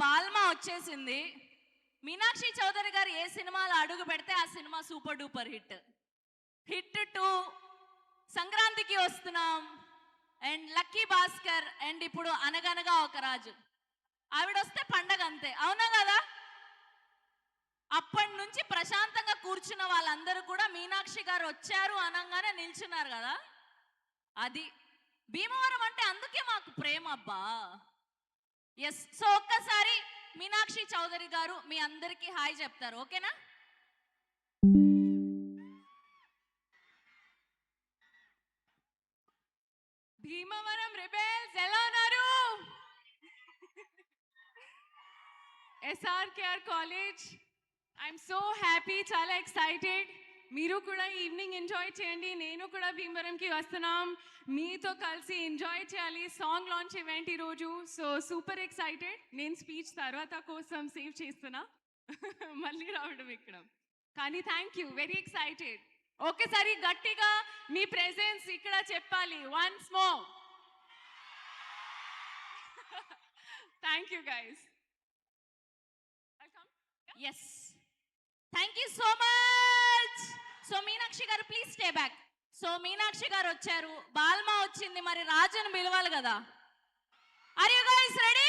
Balma వచ్చేసింది. మీనాక్షి చౌదరి గారు ఏ సినిమాలో అడుగు పెడితే ఆ cinema super duper hit. Hit 2, సంక్రాంతికి వస్తున్నాం, అండ్ లక్కీ భాస్కర్, అండ్ ఇప్పుడు అనగనగా ఒక రాజు. ఆవిడ వస్తే పండగ అంతే, అవునా కదా? అప్పటి నుంచి ప్రశాంతంగా కూర్చున్న వాళ్ళందరూ కూడా మీనాక్షి గారు వచ్చారు అనగానే నిల్చున్నారు కదా. అది భీమవరం అంటే అందుకే మాకు ప్రేమ అబ్బా. ఎస్. సో ఒక్కసారి మీనాక్షి చౌదరి గారు మీ అందరికీ హాయ్ చెప్తారు, ఓకేనా? భీమవరం రెబెల్స్ ఎలా ఉన్నారు? SRKR college, I'm so happy, చాలా ఎక్సైటెడ్. మీరు కూడా ఈవినింగ్ ఎంజాయ్ చేయండి. నేను కూడా భీమవరంకి వస్తున్నాం, మీతో కలిసి ఎంజాయ్ చేయాలి. సాంగ్ లాంచ్ ఈవెంట్ ఈరోజు. So super excited. నేను స్పీచ్ తర్వాత కోసం సేవ్ చేస్తున్నా, మళ్ళీ రావడం ఇక్కడ. కానీ థ్యాంక్ యూ, వెరీ ఎక్సైటెడ్. ఒక్కసారి గట్టిగా మీ ప్రెజెన్స్ ఇక్కడ చెప్పాలి. Once more. Thank you guys. Yes, thank you so much. So Meenakshi garu please stay back. So Meenakshi garu వచ్చారు, బాల్మా వచ్చింది, మరి రాజును పిలవాలి కదా. Are you guys ready?